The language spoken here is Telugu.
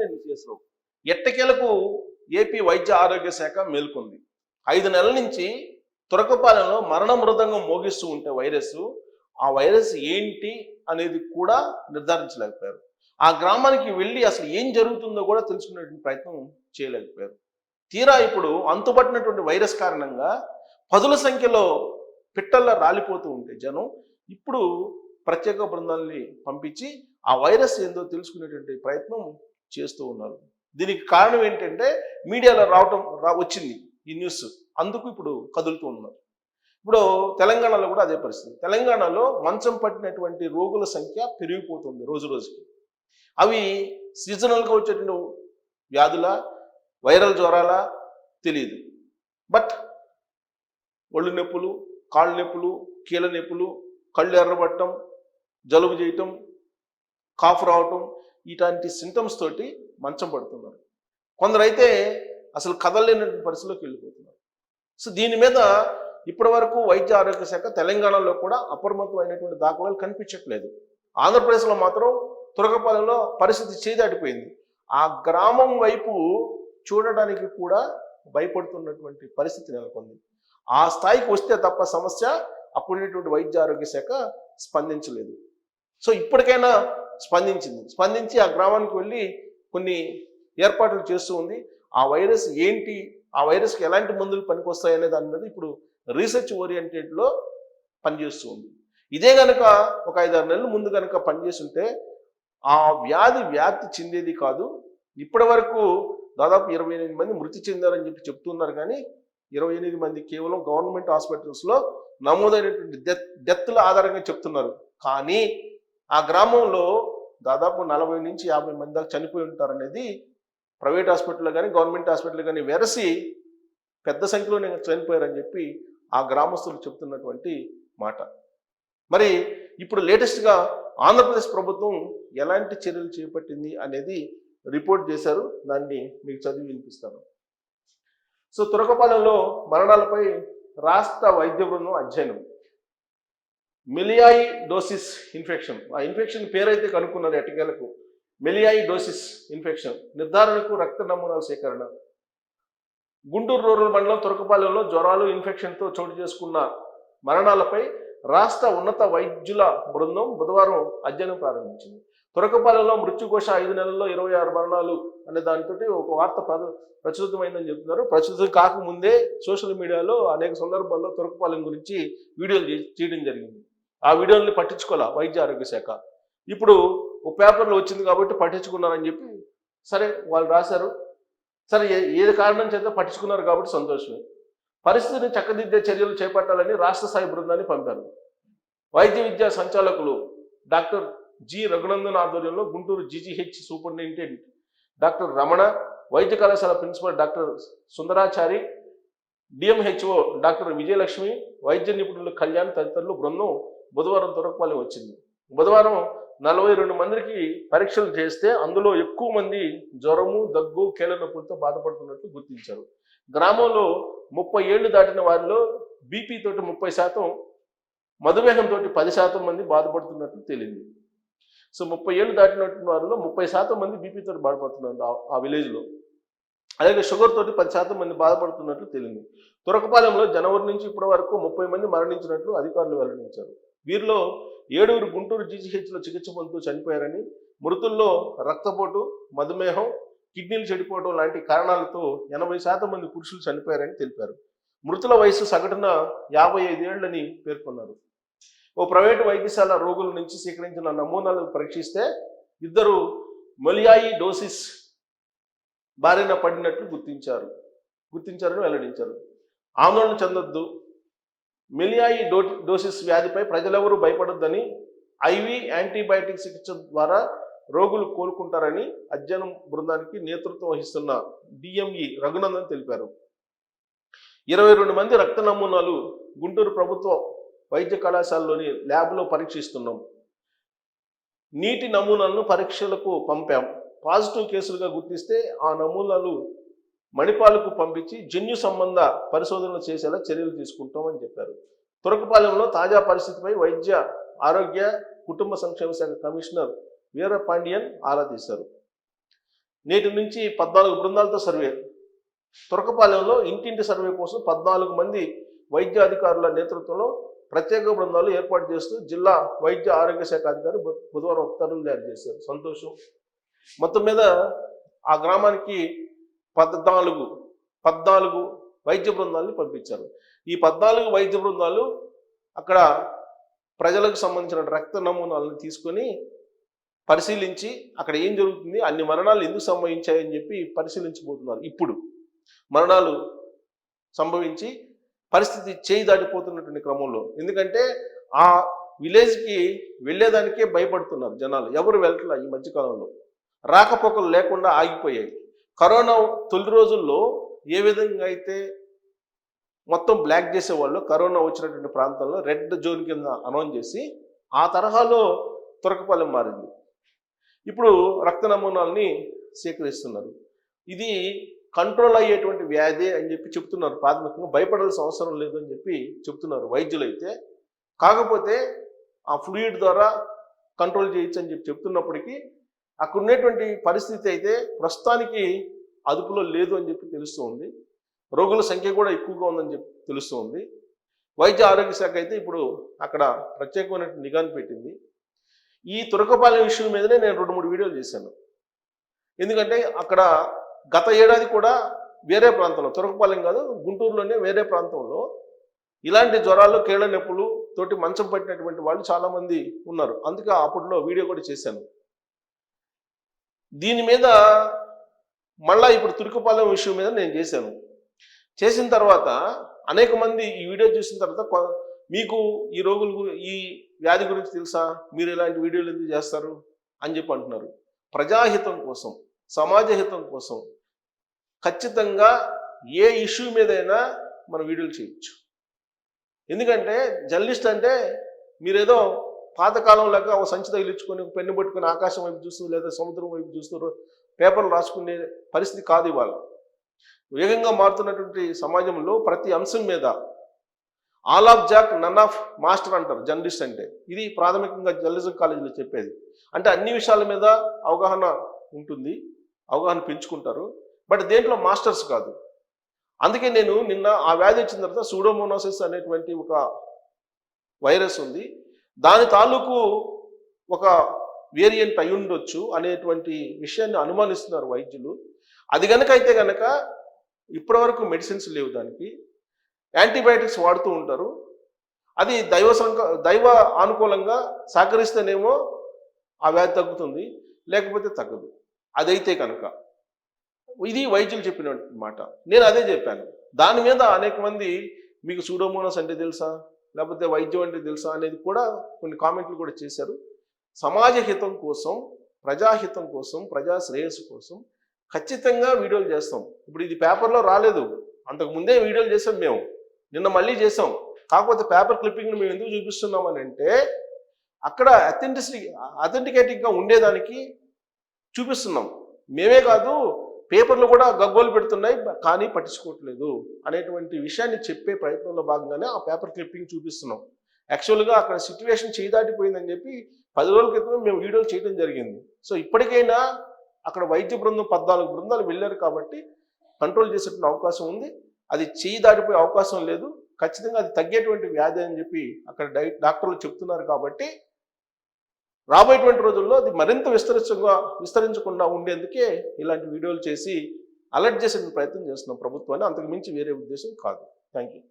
మంది చేశారు. ఎట్టకేలకు ఏపీ వైద్య ఆరోగ్య శాఖ మేల్కొంది. 5 నెలల నుంచి తురకపాలెంలో మరణ మృదంగం మోగిస్తూ ఉంటే ఆ వైరస్ ఏంటి అనేది కూడా నిర్ధారించలేకపోయారు. ఆ గ్రామానికి వెళ్ళి అసలు ఏం జరుగుతుందో కూడా తెలుసుకునేటువంటి ప్రయత్నం చేయలేకపోయారు. తీరా ఇప్పుడు అంతుపట్టినటువంటి వైరస్ కారణంగా పదుల సంఖ్యలో పిట్టల్లా రాలిపోతూ ఉంటే జనం ఇప్పుడు ప్రత్యేక బృందాలని పంపించి ఆ వైరస్ ఏందో తెలుసుకునేటువంటి ప్రయత్నం చేస్తూ ఉన్నారు. దీనికి కారణం ఏంటంటే మీడియాలో వచ్చింది ఈ న్యూస్, అందుకు ఇప్పుడు కదులుతూ ఉన్నారు. ఇప్పుడు తెలంగాణలో కూడా అదే పరిస్థితి. తెలంగాణలో మంచం పట్టినటువంటి రోగుల సంఖ్య పెరిగిపోతుంది రోజు రోజుకి. అవి సీజనల్గా వచ్చేటువంటి వ్యాధుల, వైరల్ జ్వరాల తెలియదు. బట్ ఒళ్ళు నొప్పులు, కాళ్ళు నొప్పులు, కీళ్ళ నొప్పులు, కళ్ళు ఎర్రబట్టడం, జలుబు చేయటం, కాఫ్ రావటం, ఇలాంటి సింటమ్స్ తోటి మంచం పడుతున్నారు. కొందరైతే అసలు కదలలేనటువంటి పరిస్థితిలోకి వెళ్ళిపోతున్నారు. సో దీని మీద ఇప్పటి వరకు వైద్య ఆరోగ్య శాఖ తెలంగాణలో కూడా అప్రమత్తమైనటువంటి దాఖలాలు కనిపించట్లేదు. ఆంధ్రప్రదేశ్లో మాత్రం తురకపాలెంలో పరిస్థితి చేదాటిపోయింది. ఆ గ్రామం వైపు చూడడానికి కూడా భయపడుతున్నటువంటి పరిస్థితి నెలకొంది. ఆ స్థాయికి వస్తే తప్ప సమస్య అప్పుడున్నటువంటి వైద్య ఆరోగ్య శాఖ స్పందించలేదు. సో ఇప్పటికైనా స్పందించి ఆ గ్రామానికి వెళ్ళి కొన్ని ఏర్పాట్లు చేస్తూ ఉంది. ఆ వైరస్ ఏంటి, ఆ వైరస్కి ఎలాంటి మందులు పనికొస్తాయనే దాని మీద ఇప్పుడు రీసెర్చ్ ఓరియంటెడ్లో పనిచేస్తూ ఉంది. ఇదే కనుక ఒక 5-6 నెలల ముందు కనుక పనిచేస్తుంటే ఆ వ్యాప్తి చెందేది కాదు. ఇప్పటి వరకు దాదాపు 28 మంది మృతి చెందారని చెప్తున్నారు. కానీ 28 మంది కేవలం గవర్నమెంట్ హాస్పిటల్స్లో నమోదైనటువంటి డెత్ల ఆధారంగా చెప్తున్నారు. కానీ ఆ గ్రామంలో దాదాపు 40 నుంచి 50 మంది దాకా చనిపోయి ఉంటారనేది ప్రైవేట్ హాస్పిటల్లో కానీ గవర్నమెంట్ హాస్పిటల్లో కానీ వెరసి పెద్ద సంఖ్యలో చనిపోయారని చెప్పి ఆ గ్రామస్తులు చెప్తున్నటువంటి మాట. మరి ఇప్పుడు లేటెస్ట్గా ఆంధ్రప్రదేశ్ ప్రభుత్వం ఎలాంటి చర్యలు చేపట్టింది అనేది రిపోర్ట్ చేశారు. దాన్ని మీకు చదివి వినిపిస్తాను. సో తురకపాలెంలో మరణాలపై రాష్ట్ర వైద్య బృందం అధ్యయనం. మెలియాయిడోసిస్ ఇన్ఫెక్షన్, ఆ ఇన్ఫెక్షన్ పేరైతే కనుక్కున్నది ఎట్టకేలకు. మెలియాయిడోసిస్ ఇన్ఫెక్షన్ నిర్ధారణకు రక్త నమూనాల సేకరణ. గుంటూరు రూరల్ మండలం తురకపాలెంలో జ్వరాలు, ఇన్ఫెక్షన్తో చోటు చేసుకున్న మరణాలపై రాష్ట్ర ఉన్నత వైద్యుల బృందం బుధవారం అధ్యయనం ప్రారంభించింది. తురకపాలెంలో మృత్యుఘోష 5 నెలల్లో 26 మరణాలు అనే దానితో ఒక వార్త ప్రచురితమైందని చెప్తున్నారు. ప్రచురితం కాకముందే సోషల్ మీడియాలో అనేక సందర్భాల్లో తురకపాలెం గురించి వీడియోలు చేయడం జరిగింది. ఆ వీడియోని పట్టించుకోవాలా వైద్య ఆరోగ్య శాఖ. ఇప్పుడు ఒక పేపర్లో వచ్చింది కాబట్టి పట్టించుకున్నారని చెప్పి సరే వాళ్ళు రాశారు. సరే ఏది కారణం చేత పట్టించుకున్నారు కాబట్టి సంతోషమే. పరిస్థితిని చక్కదిద్దే చర్యలు చేపట్టాలని రాష్ట్ర స్థాయి బృందాన్ని పంపారు. వైద్య విద్యా సంచాలకులు డాక్టర్ జి రఘునందన్ ఆధ్వర్యంలో Guntur GGH superintendent doctor Ramana, వైద్య కళాశాల principal doctor Sundarachari, DMHO doctor Vijayalakshmi, వైద్య నిపుణులు కళ్యాణ్ తదితరులు బృందం బుధవారం తురకపాలెం వచ్చింది. బుధవారం 42 మందికి పరీక్షలు చేస్తే అందులో ఎక్కువ మంది జ్వరము, దగ్గు, కీళ్ళ నొప్పులతో బాధపడుతున్నట్లు గుర్తించారు. గ్రామంలో 30 ఏళ్లు దాటిన వారిలో బీపీ తోటి 30%, మధుమేహంతో 10% మంది బాధపడుతున్నట్లు తేలింది. సో 30 ఏళ్ళు దాటినటువంటి వారిలో 30% మంది బీపీతో బాధపడుతున్నారు ఆ విలేజ్లో. అలాగే షుగర్ తోటి 10% మంది బాధపడుతున్నట్లు తేలింది. తురకపాలెంలో జనవరి నుంచి ఇప్పటి వరకు 30 మంది మరణించినట్లు అధికారులు వెల్లడించారు. వీరిలో 7 గుంటూరు జీజీహెచ్లో చికిత్స పొందుతూ చనిపోయారని, మృతుల్లో రక్తపోటు, మధుమేహం, కిడ్నీలు చెడిపోవడం లాంటి కారణాలతో 80% మంది పురుషులు చనిపోయారని తెలిపారు. మృతుల వయసు సగటున 55 ఏళ్లని పేర్కొన్నారు. ఓ ప్రైవేటు వైద్యశాల రోగుల నుంచి సేకరించిన నమూనాలు పరీక్షిస్తే 2 మెలియాయిడోసిస్ బారిన పడినట్లు గుర్తించారని వెల్లడించారు. ఆందోళన చెందొద్దు, మెలియాయిడోసిస్ వ్యాధిపై ప్రజలెవరూ భయపడొద్దని, ఐవి యాంటీబయాటిక్ చికిత్స ద్వారా రోగులు కోలుకుంటారని అధ్యయనం బృందానికి నేతృత్వం వహిస్తున్న డిఎంఈ రఘునందన్ తెలిపారు. 22 మంది రక్త నమూనాలు గుంటూరు ప్రభుత్వ వైద్య కళాశాలలోని ల్యాబ్లో పరీక్షిస్తున్నాం. నీటి నమూనాలను పరీక్షలకు పంపాం. పాజిటివ్ కేసులుగా గుర్తిస్తే ఆ నమూనాలు మణిపాలకు పంపించి జన్యు సంబంధ పరిశోధనలు చేసేలా చర్యలు తీసుకుంటామని చెప్పారు. తురకపాలెంలో తాజా పరిస్థితిపై వైద్య ఆరోగ్య కుటుంబ సంక్షేమ శాఖ కమిషనర్ వీరపాండియన్ ఆరా తీశారు. నేటి నుంచి 14 బృందాలతో సర్వే. తురకపాలెంలో ఇంటింటి సర్వే కోసం 14 మంది వైద్య అధికారుల నేతృత్వంలో ప్రత్యేక బృందాలు ఏర్పాటు చేస్తూ జిల్లా వైద్య ఆరోగ్య శాఖ అధికారి బుధవారం ఉత్తర్వులు జారీ చేశారు. సంతోషం. మొత్తం మీద ఆ గ్రామానికి 14 వైద్య బృందాలని పంపించారు. ఈ 14 వైద్య బృందాలు అక్కడ ప్రజలకు సంబంధించిన రక్త నమూనాలను తీసుకొని పరిశీలించి అక్కడ ఏం జరుగుతుంది, అన్ని మరణాలు ఎందుకు సంభవించాయని చెప్పి పరిశీలించబోతున్నారు. ఇప్పుడు మరణాలు సంభవించి పరిస్థితి చేయి దాటిపోతున్నటువంటి క్రమంలో, ఎందుకంటే ఆ విలేజ్కి వెళ్ళేదానికే భయపడుతున్నారు జనాలు, ఎవరు వెళ్ళట్లా. ఈ మధ్యకాలంలో రాకపోకలు లేకుండా ఆగిపోయాయి. కరోనా తొలి రోజుల్లో ఏ విధంగా అయితే మొత్తం బ్లాక్ చేసేవాళ్ళు, కరోనా వచ్చినటువంటి ప్రాంతంలో రెడ్ జోన్ కింద అనౌన్స్ చేసి ఆ తరహాలో తురకపాలెం మారింది. ఇప్పుడు రక్త నమూనాల్ని సేకరిస్తున్నారు. ఇది కంట్రోల్ అయ్యేటువంటి వ్యాధి అని చెప్పి చెప్తున్నారు. ప్రాథమికంగా భయపడాల్సిన అవసరం లేదు అని చెప్పి చెప్తున్నారు వైద్యులు అయితే. కాకపోతే ఆ ఫ్లూయిడ్ ద్వారా కంట్రోల్ చేయొచ్చు అని చెప్పి చెప్తున్నప్పటికీ అక్కడ ఉన్నటువంటి పరిస్థితి అయితే ప్రస్తుతానికి అదుపులో లేదు అని చెప్పి తెలుస్తూ ఉంది. రోగుల సంఖ్య కూడా ఎక్కువగా ఉందని చెప్పి తెలుస్తూ ఉంది. వైద్య ఆరోగ్య శాఖ అయితే ఇప్పుడు అక్కడ ప్రత్యేకమైన నిఘాను పెట్టింది. ఈ తురకపాలెం ఇష్యూ మీదనే నేను 2-3 వీడియోలు చేశాను. ఎందుకంటే అక్కడ గత ఏడాది కూడా వేరే ప్రాంతంలో, తురకపాలెం కాదు గుంటూరులోనే వేరే ప్రాంతంలో ఇలాంటి జ్వరాలు, కీళ్ళ నొప్పులు తోటి మంచం పట్టినటువంటి వాళ్ళు చాలామంది ఉన్నారు. అందుకే అప్పట్లో వీడియో కూడా చేశాను. దీని మీద మళ్ళా ఇప్పుడు తురకపాలెం ఇష్యూ మీద నేను చేసిన తర్వాత అనేక మంది ఈ వీడియో చూసిన తర్వాత మీకు ఈ ఈ వ్యాధి గురించి తెలుసా, మీరు ఇలాంటి వీడియోలు ఎందుకు చేస్తారు అని చెప్పి అంటున్నారు. ప్రజాహితం కోసం, సమాజ హితం కోసం ఖచ్చితంగా ఏ ఇష్యూ మీదైనా మనం వీడియోలు చేయొచ్చు. ఎందుకంటే జర్నలిస్ట్ అంటే మీరేదో పాతకాలం లాగా ఒక సంచి తగిలించుకొని ఒక పెన్ను పట్టుకొని ఆకాశం వైపు చూస్తూ లేదా సముద్రం వైపు చూస్తూ పేపర్లు రాసుకునే పరిస్థితి కాదు ఇవాళ. వేగంగా మారుతున్నటువంటి సమాజంలో ప్రతి అంశం మీద all of jack none of master అంటారు జర్నలిస్ట్ అంటే. ఇది ప్రాథమికంగా జర్నలిజం కాలేజీలో చెప్పేది. అంటే అన్ని విషయాల మీద అవగాహన ఉంటుంది, అవగాహన పెంచుకుంటారు, బట్ దేంట్లో మాస్టర్స్ కాదు. అందుకే నేను నిన్న ఆ వ్యాధి వచ్చిన తర్వాత సూడోమోనాసిస్ అనేటువంటి ఒక వైరస్ ఉంది, దాని తాలూకు ఒక వేరియంట్ అయి ఉండొచ్చు అనేటువంటి విషయాన్ని అనుమానిస్తున్నారు వైద్యులు. అది అయితే గనక ఇప్పటివరకు మెడిసిన్స్ లేవు, దానికి యాంటీబయాటిక్స్ వాడుతూ ఉంటారు. అది దైవ అనుకూలంగా సహకరిస్తేనేమో ఆ వ్యాధి తగ్గుతుంది, లేకపోతే తగ్గదు. అదైతే కనుక ఇది వైద్యులు చెప్పిన మాట. నేను అదే చెప్పాను. దాని మీద అనేక మంది మీకు సూడోమోనాస్ అంటే తెలుసా, లేకపోతే వైద్యం అంటే తెలుసా అనేది కూడా కొన్ని కామెంట్లు కూడా చేశారు. సమాజ హితం కోసం, ప్రజాహితం కోసం, ప్రజా శ్రేయస్సు కోసం ఖచ్చితంగా వీడియోలు చేస్తాం. ఇప్పుడు ఇది పేపర్లో రాలేదు, అంతకు ముందే వీడియోలు చేసాం మేము, నిన్న మళ్ళీ చేసాం. కాకపోతే పేపర్ క్లిప్పింగ్ని మేము ఎందుకు చూపిస్తున్నామని అంటే అక్కడ అథెంటికేటింగ్గా ఉండేదానికి చూపిస్తున్నాం. మేమే కాదు, పేపర్లు కూడా గగ్గోలు పెడుతున్నాయి కానీ పట్టించుకోవట్లేదు అనేటువంటి విషయాన్ని చెప్పే ప్రయత్నంలో భాగంగానే ఆ పేపర్ క్లిప్పింగ్ చూపిస్తున్నాం. యాక్చువల్గా అక్కడ సిచ్యువేషన్ చేదాటిపోయిందని చెప్పి 10 రోజుల క్రితమే మేము వీడియోలు చేయడం జరిగింది. సో ఇప్పటికైనా అక్కడ వైద్య బృందం 14 బృందాలు వెళ్ళారు కాబట్టి కంట్రోల్ చేసేటువంటి అవకాశం ఉంది. అది చేయి దాటిపోయే అవకాశం లేదు. ఖచ్చితంగా అది తగ్గేటువంటి వ్యాధి అని చెప్పి అక్కడ డాక్టర్లు చెప్తున్నారు. కాబట్టి రాబోయేటువంటి రోజుల్లో అది మరింత విస్తరించకుండా ఉండేందుకే ఇలాంటి వీడియోలు చేసి అలర్ట్ చేసే ప్రయత్నం చేస్తున్నాం ప్రభుత్వాన్ని. అంతకు మించి వేరే ఉద్దేశం కాదు. Thank you.